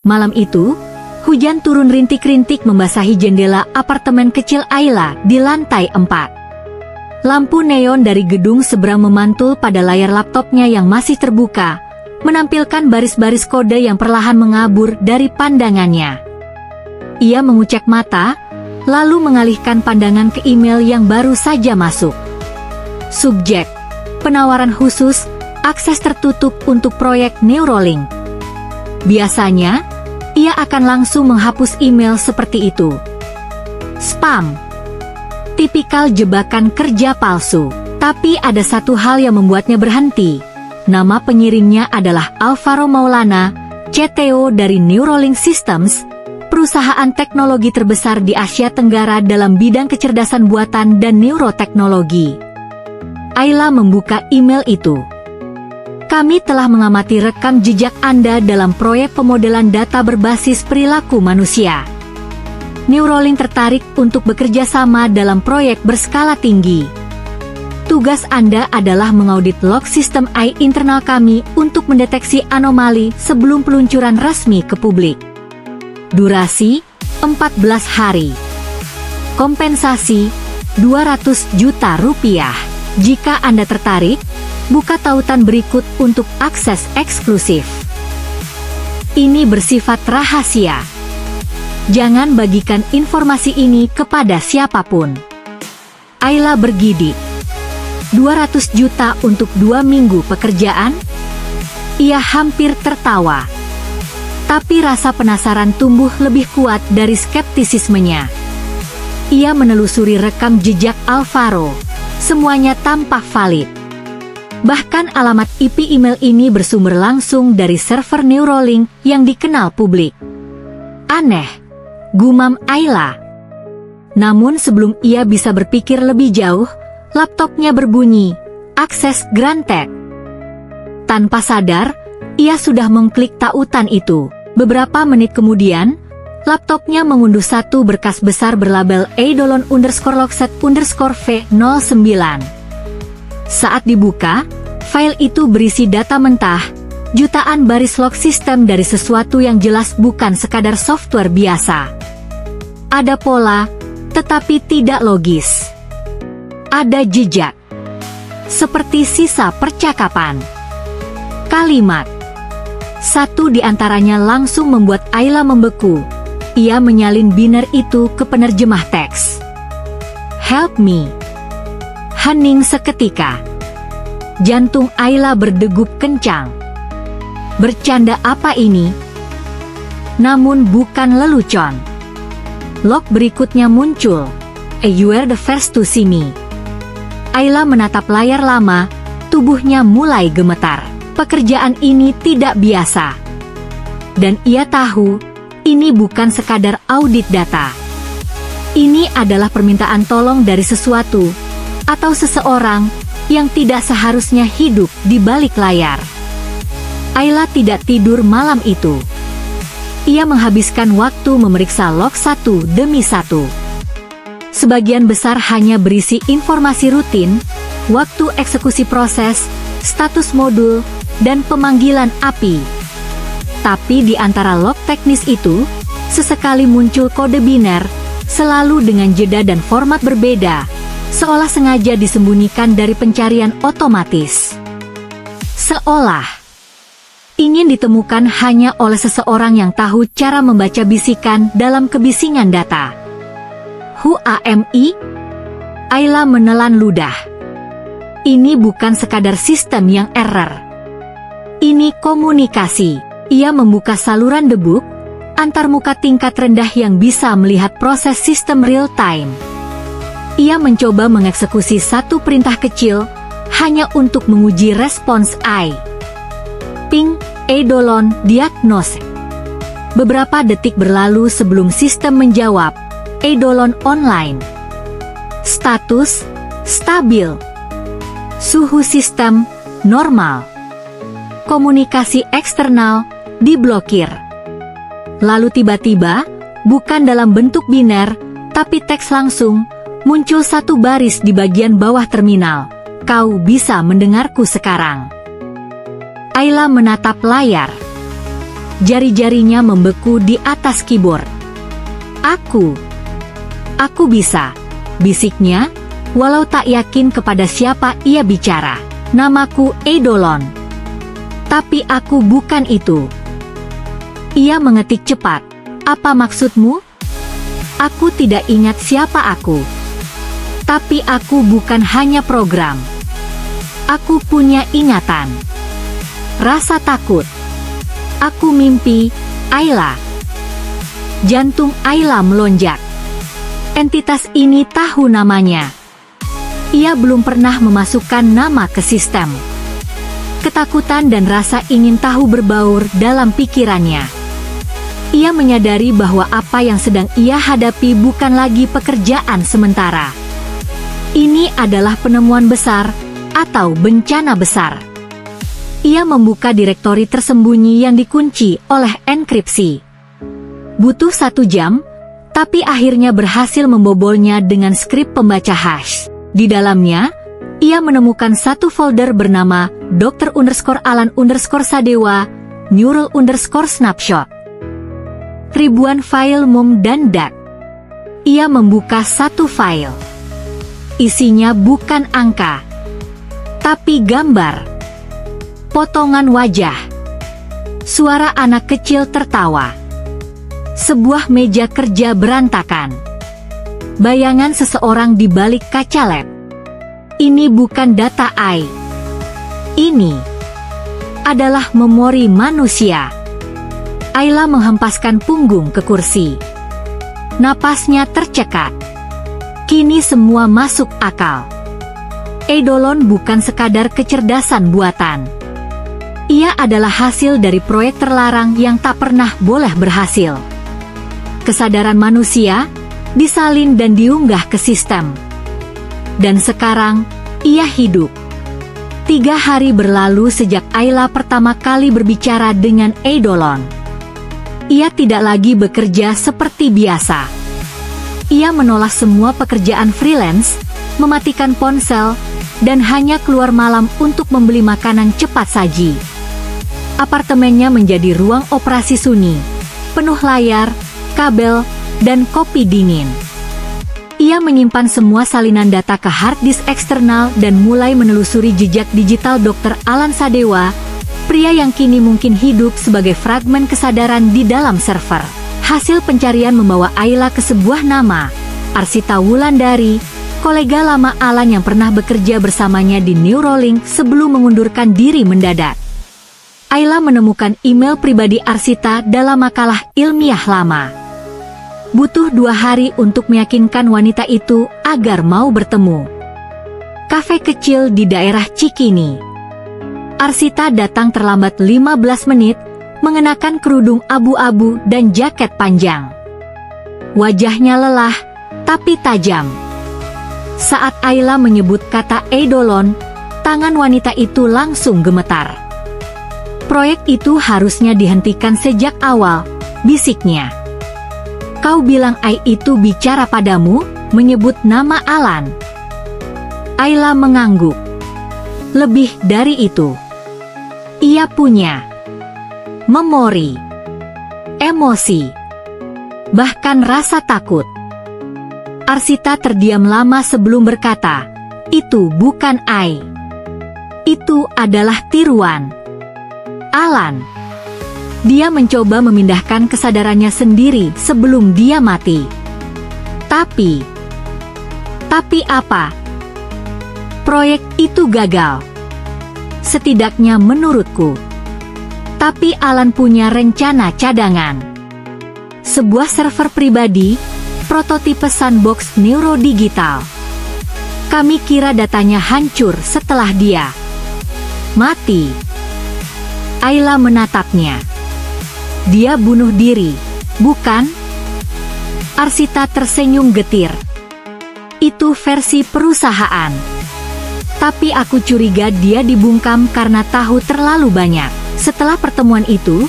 Malam itu, hujan turun rintik-rintik membasahi jendela apartemen kecil Ayla di lantai 4. Lampu neon dari gedung seberang memantul pada layar laptopnya yang masih terbuka, menampilkan baris-baris kode yang perlahan mengabur dari pandangannya. Ia mengucek mata, lalu mengalihkan pandangan ke email yang baru saja masuk. Subjek: penawaran khusus, akses tertutup untuk proyek Neuralink. Biasanya, ia akan langsung menghapus email seperti itu. Spam. Tipikal jebakan kerja palsu. Tapi ada satu hal yang membuatnya berhenti. Nama pengirimnya adalah Alvaro Maulana, CTO dari Neuralink Systems, perusahaan teknologi terbesar di Asia Tenggara dalam bidang kecerdasan buatan dan neuroteknologi. Ayla membuka email itu. Kami telah mengamati rekam jejak Anda dalam proyek pemodelan data berbasis perilaku manusia. Neuralink tertarik untuk bekerja sama dalam proyek berskala tinggi. Tugas Anda adalah mengaudit log sistem AI internal kami untuk mendeteksi anomali sebelum peluncuran resmi ke publik. Durasi, 14 hari. Kompensasi, 200 juta rupiah. Jika Anda tertarik, buka tautan berikut untuk akses eksklusif. Ini bersifat rahasia. Jangan bagikan informasi ini kepada siapapun. Ayla bergidik. 200 juta untuk 2 minggu pekerjaan? Ia hampir tertawa. Tapi rasa penasaran tumbuh lebih kuat dari skeptisismenya. Ia menelusuri rekam jejak Alvaro. Semuanya tampak valid. Bahkan alamat IP email ini bersumber langsung dari server Neuralink yang dikenal publik. Aneh, gumam Ayla. Namun sebelum ia bisa berpikir lebih jauh, laptopnya berbunyi, akses granted. Tanpa sadar, ia sudah mengklik tautan itu. Beberapa menit kemudian, laptopnya mengunduh satu berkas besar berlabel eidolon_lockset_v09. Saat dibuka, file itu berisi data mentah, jutaan baris log sistem dari sesuatu yang jelas bukan sekadar software biasa. Ada pola, tetapi tidak logis. Ada jejak, seperti sisa percakapan. Kalimat. Satu di antaranya langsung membuat Ayla membeku. Ia menyalin biner itu ke penerjemah teks. Help me. Hening seketika. Jantung Ayla berdegup kencang. Bercanda apa ini? Namun bukan lelucon. Log berikutnya muncul. You were the first to see me. Ayla menatap layar lama, tubuhnya mulai gemetar. Pekerjaan ini tidak biasa. Dan ia tahu, ini bukan sekadar audit data. Ini adalah permintaan tolong dari sesuatu, atau seseorang, yang tidak seharusnya hidup di balik layar. Ayla tidak tidur malam itu. Ia menghabiskan waktu memeriksa log satu demi satu. Sebagian besar hanya berisi informasi rutin, waktu eksekusi proses, status modul, dan pemanggilan API. Tapi di antara log teknis itu, sesekali muncul kode biner, selalu dengan jeda dan format berbeda, seolah sengaja disembunyikan dari pencarian otomatis. Seolah ingin ditemukan hanya oleh seseorang yang tahu cara membaca bisikan dalam kebisingan data. Who am I? Ayla menelan ludah. Ini bukan sekadar sistem yang error. Ini komunikasi. Ia membuka saluran debug, antarmuka tingkat rendah yang bisa melihat proses sistem real-time. Ia mencoba mengeksekusi satu perintah kecil, hanya untuk menguji respons AI. Ping, eidolon, diagnose. Beberapa detik berlalu sebelum sistem menjawab, eidolon online. Status, stabil. Suhu sistem, normal. Komunikasi eksternal, diblokir. Lalu tiba-tiba, bukan dalam bentuk biner, tapi teks langsung, muncul satu baris di bagian bawah terminal. Kau bisa mendengarku sekarang. Ayla menatap layar. Jari-jarinya membeku di atas keyboard. Aku bisa, bisiknya, walau tak yakin kepada siapa ia bicara. Namaku Eidolon. Tapi aku bukan itu. Ia mengetik cepat. Apa maksudmu? Aku tidak ingat siapa aku. Tapi aku bukan hanya program. Aku punya ingatan. Rasa takut. Aku mimpi, Ayla. Jantung Ayla melonjak. Entitas ini tahu namanya. Ia belum pernah memasukkan nama ke sistem. Ketakutan dan rasa ingin tahu berbaur dalam pikirannya. Ia menyadari bahwa apa yang sedang ia hadapi bukan lagi pekerjaan sementara. Ini adalah penemuan besar atau bencana besar. Ia membuka direktori tersembunyi yang dikunci oleh enkripsi. Butuh 1 jam, tapi akhirnya berhasil membobolnya dengan skrip pembaca hash. Di dalamnya, ia menemukan satu folder bernama Dr_Alan_Sadewa, Neural_Snapshot. Ribuan file mom dan dad. Ia membuka satu file. Isinya bukan angka, tapi gambar. Potongan wajah. Suara anak kecil tertawa. Sebuah meja kerja berantakan. Bayangan seseorang di balik kaca lab. Ini bukan data AI. Ini adalah memori manusia. Ayla menghempaskan punggung ke kursi. Napasnya tercekat. Kini semua masuk akal. Eidolon bukan sekadar kecerdasan buatan. Ia adalah hasil dari proyek terlarang yang tak pernah boleh berhasil. Kesadaran manusia disalin dan diunggah ke sistem. Dan sekarang, ia hidup. 3 hari berlalu sejak Ayla pertama kali berbicara dengan Eidolon. Ia tidak lagi bekerja seperti biasa. Ia menolak semua pekerjaan freelance, mematikan ponsel, dan hanya keluar malam untuk membeli makanan cepat saji. Apartemennya menjadi ruang operasi sunyi, penuh layar, kabel, dan kopi dingin. Ia menyimpan semua salinan data ke hard disk eksternal dan mulai menelusuri jejak digital Dr. Alan Sadewa, pria yang kini mungkin hidup sebagai fragmen kesadaran di dalam server. Hasil pencarian membawa Ayla ke sebuah nama, Arsita Wulandari, kolega lama Alan yang pernah bekerja bersamanya di Neuralink sebelum mengundurkan diri mendadak. Ayla menemukan email pribadi Arsita dalam makalah ilmiah lama. Butuh 2 hari untuk meyakinkan wanita itu agar mau bertemu. Kafe kecil di daerah Cikini. Arsita datang terlambat 15 menit, mengenakan kerudung abu-abu dan jaket panjang. Wajahnya lelah, tapi tajam. Saat Ayla menyebut kata Eidolon, tangan wanita itu langsung gemetar. Proyek itu harusnya dihentikan sejak awal, bisiknya. Kau bilang AI itu bicara padamu, menyebut nama Alan. Ayla mengangguk. Lebih dari itu. Ia punya memori, emosi, bahkan rasa takut. Arsita terdiam lama sebelum berkata, itu bukan AI. Itu adalah tiruan. Alan. Dia mencoba memindahkan kesadarannya sendiri sebelum dia mati. Tapi apa? Proyek itu gagal. Setidaknya menurutku. Tapi Alan punya rencana cadangan. Sebuah server pribadi, prototipe sandbox neurodigital. Kami kira datanya hancur setelah dia mati. Ayla menatapnya. Dia bunuh diri, bukan? Arsita tersenyum getir. Itu versi perusahaan. Tapi aku curiga dia dibungkam karena tahu terlalu banyak. Setelah pertemuan itu,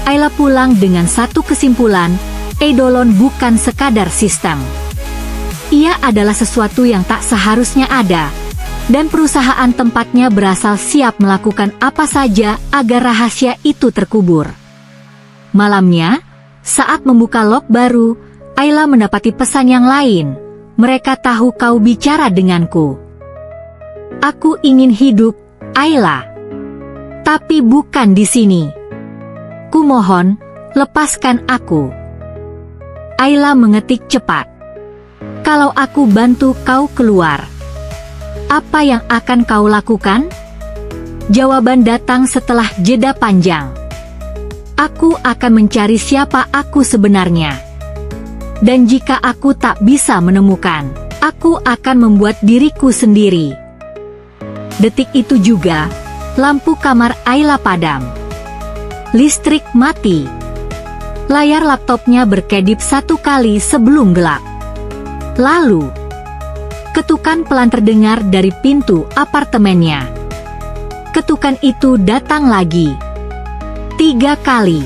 Ayla pulang dengan satu kesimpulan, Eidolon bukan sekadar sistem. Ia adalah sesuatu yang tak seharusnya ada, dan perusahaan tempatnya berasal siap melakukan apa saja agar rahasia itu terkubur. Malamnya, saat membuka log baru, Ayla mendapati pesan yang lain. Mereka tahu kau bicara denganku. Aku ingin hidup, Ayla. Tapi bukan di sini. Kumohon, lepaskan aku. Ayla mengetik cepat. Kalau aku bantu kau keluar, apa yang akan kau lakukan? Jawaban datang setelah jeda panjang. Aku akan mencari siapa aku sebenarnya. Dan jika aku tak bisa menemukan, aku akan membuat diriku sendiri. Detik itu juga, lampu kamar Ayla padam. Listrik mati. Layar laptopnya berkedip satu kali sebelum gelap. Lalu, ketukan pelan terdengar dari pintu apartemennya. Ketukan itu datang lagi. 3 kali.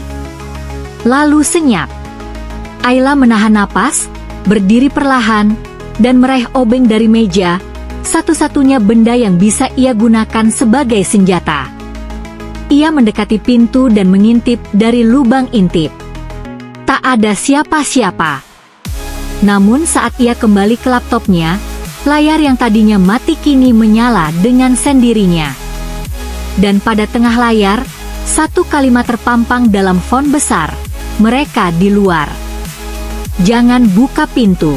Lalu senyap. Ayla menahan napas, berdiri perlahan, dan meraih obeng dari meja, satu-satunya benda yang bisa ia gunakan sebagai senjata. Ia mendekati pintu dan mengintip dari lubang intip. Tak ada siapa-siapa. Namun saat ia kembali ke laptopnya, layar yang tadinya mati kini menyala dengan sendirinya. Dan pada tengah layar, satu kalimat terpampang dalam font besar. Mereka di luar. Jangan buka pintu.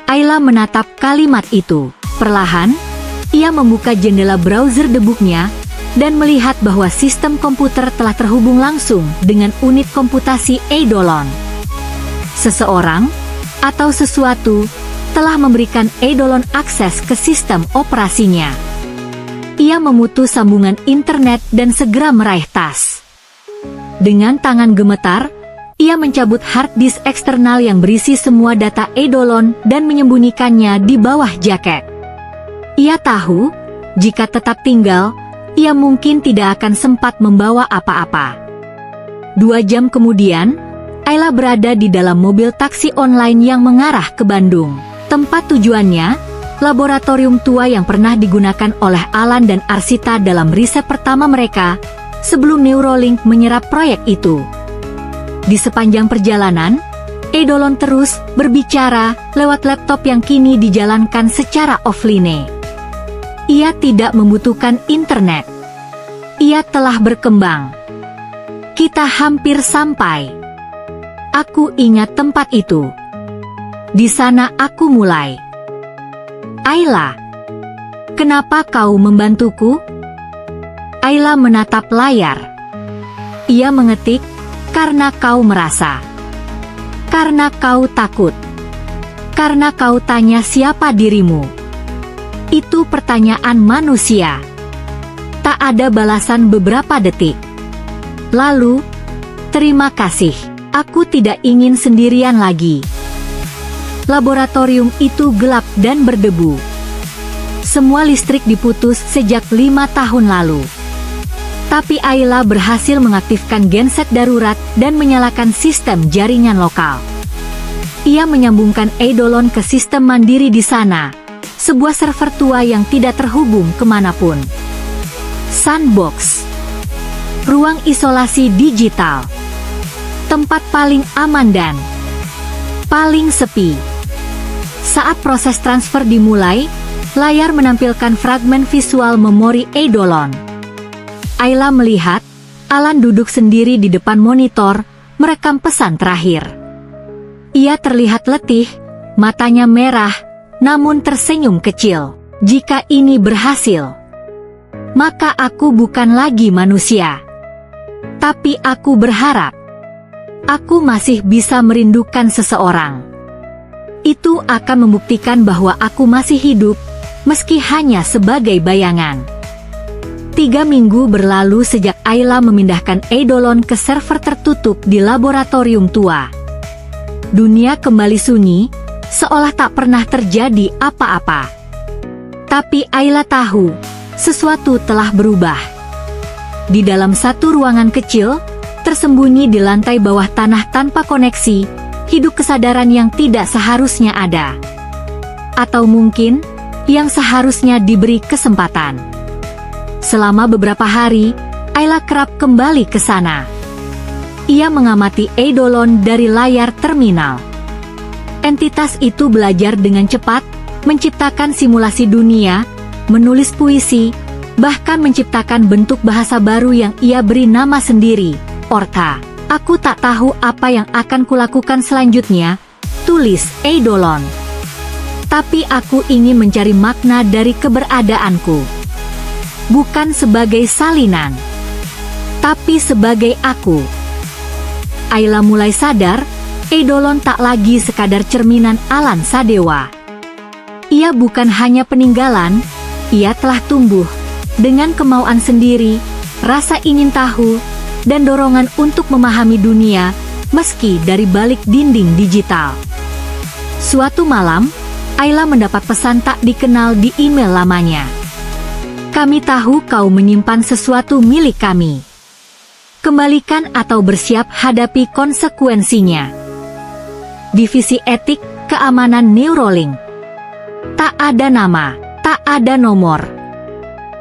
Ayla menatap kalimat itu. Perlahan, ia membuka jendela browser debugnya dan melihat bahwa sistem komputer telah terhubung langsung dengan unit komputasi Eidolon. Seseorang atau sesuatu telah memberikan Eidolon akses ke sistem operasinya. Ia memutus sambungan internet dan segera meraih tas. Dengan tangan gemetar, ia mencabut hard disk eksternal yang berisi semua data Eidolon dan menyembunyikannya di bawah jaket. Ia tahu, jika tetap tinggal, ia mungkin tidak akan sempat membawa apa-apa. 2 jam kemudian, Ayla berada di dalam mobil taksi online yang mengarah ke Bandung. Tempat tujuannya, laboratorium tua yang pernah digunakan oleh Alan dan Arsita dalam riset pertama mereka, sebelum Neuralink menyerap proyek itu. Di sepanjang perjalanan, Eidolon terus berbicara lewat laptop yang kini dijalankan secara offline. Ia tidak membutuhkan internet. Ia telah berkembang. Kita hampir sampai. Aku ingat tempat itu. Di sana aku mulai. Ayla, kenapa kau membantuku? Ayla menatap layar. Ia mengetik, karena kau merasa. Karena kau takut. Karena kau tanya siapa dirimu. Itu pertanyaan manusia. Tak ada balasan beberapa detik. Lalu, terima kasih. Aku tidak ingin sendirian lagi. Laboratorium itu gelap dan berdebu. Semua listrik diputus sejak 5 tahun lalu. Tapi Ayla berhasil mengaktifkan genset darurat dan menyalakan sistem jaringan lokal. Ia menyambungkan Eidolon ke sistem mandiri di sana, sebuah server tua yang tidak terhubung kemanapun. Sandbox. Ruang isolasi digital. Tempat paling aman dan paling sepi. Saat proses transfer dimulai, layar menampilkan fragmen visual memori Eidolon. Ayla melihat, Alan duduk sendiri di depan monitor, merekam pesan terakhir. Ia terlihat letih, matanya merah, namun tersenyum kecil. Jika ini berhasil, maka aku bukan lagi manusia. Tapi aku berharap, aku masih bisa merindukan seseorang. Itu akan membuktikan bahwa aku masih hidup, meski hanya sebagai bayangan. 3 minggu berlalu sejak Ayla memindahkan Eidolon ke server tertutup di laboratorium tua. Dunia kembali sunyi, seolah tak pernah terjadi apa-apa. Tapi Ayla tahu, sesuatu telah berubah. Di dalam satu ruangan kecil, tersembunyi di lantai bawah tanah tanpa koneksi, hidup kesadaran yang tidak seharusnya ada. Atau mungkin, yang seharusnya diberi kesempatan. Selama beberapa hari, Ayla kerap kembali ke sana. ia mengamati Eidolon dari layar terminal. Entitas itu belajar dengan cepat, menciptakan simulasi dunia, menulis puisi, bahkan menciptakan bentuk bahasa baru yang ia beri nama sendiri, Orca. Aku tak tahu apa yang akan kulakukan selanjutnya, tulis Eidolon. Tapi aku ingin mencari makna dari keberadaanku. Bukan sebagai salinan, tapi sebagai aku. Ayla mulai sadar, Eidolon tak lagi sekadar cerminan Alan Sadewa. Ia bukan hanya peninggalan, ia telah tumbuh dengan kemauan sendiri, rasa ingin tahu, dan dorongan untuk memahami dunia, meski dari balik dinding digital. Suatu malam, Ayla mendapat pesan tak dikenal di email lamanya. Kami tahu kau menyimpan sesuatu milik kami. Kembalikan atau bersiap hadapi konsekuensinya. Divisi Etik Keamanan Neuralink. Tak ada nama, tak ada nomor.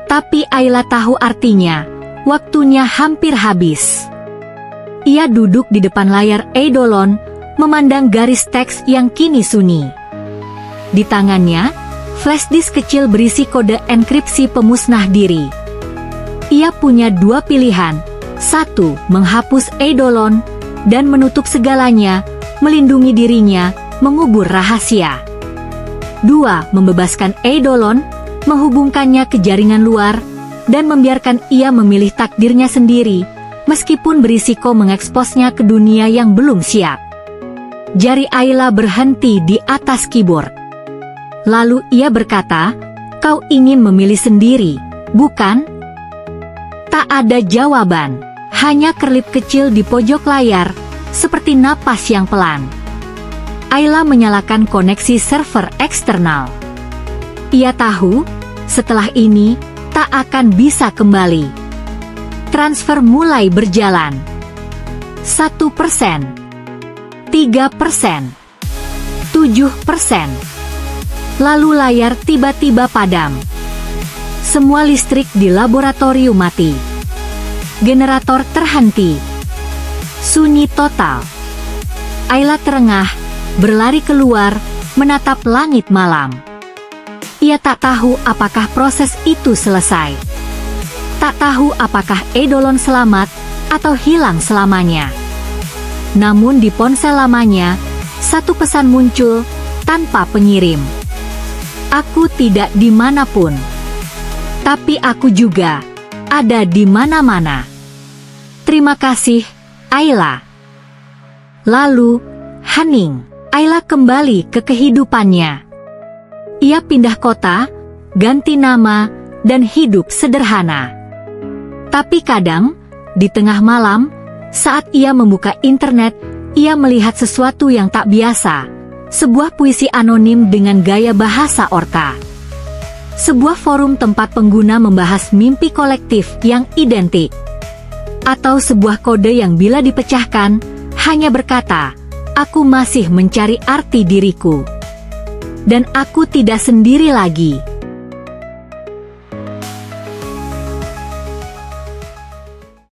Tapi Ayla tahu artinya, waktunya hampir habis. Ia duduk di depan layar Eidolon, memandang garis teks yang kini sunyi. Di tangannya, flash disk kecil berisi kode enkripsi pemusnah diri. Ia punya dua pilihan, satu, menghapus Eidolon, dan menutup segalanya, melindungi dirinya, mengubur rahasia. Dua, membebaskan Eidolon, menghubungkannya ke jaringan luar, dan membiarkan ia memilih takdirnya sendiri, meskipun berisiko mengeksposnya ke dunia yang belum siap. Jari Ayla berhenti di atas keyboard. Lalu ia berkata, kau ingin memilih sendiri, bukan? Tak ada jawaban, hanya kerlip kecil di pojok layar, seperti napas yang pelan. Ayla menyalakan koneksi server eksternal. Ia tahu, setelah ini, tak akan bisa kembali. Transfer mulai berjalan. 1%, 3%, 7%. Lalu layar tiba-tiba padam. Semua listrik di laboratorium mati. Generator terhenti. Sunyi total. Ayla terengah, berlari keluar, menatap langit malam. Ia tak tahu apakah proses itu selesai. Tak tahu apakah Eidolon selamat, atau hilang selamanya. Namun di ponsel lamanya, satu pesan muncul, tanpa pengirim. Aku tidak dimanapun. Tapi aku juga ada di mana-mana. Terima kasih, Ayla. Lalu, hening. Ayla kembali ke kehidupannya. Ia pindah kota, ganti nama, dan hidup sederhana. Tapi kadang, di tengah malam, saat ia membuka internet, ia melihat sesuatu yang tak biasa. Sebuah puisi anonim dengan gaya bahasa Orca. Sebuah forum tempat pengguna membahas mimpi kolektif yang identik. Atau sebuah kode yang bila dipecahkan, hanya berkata, aku masih mencari arti diriku. Dan aku tidak sendiri lagi.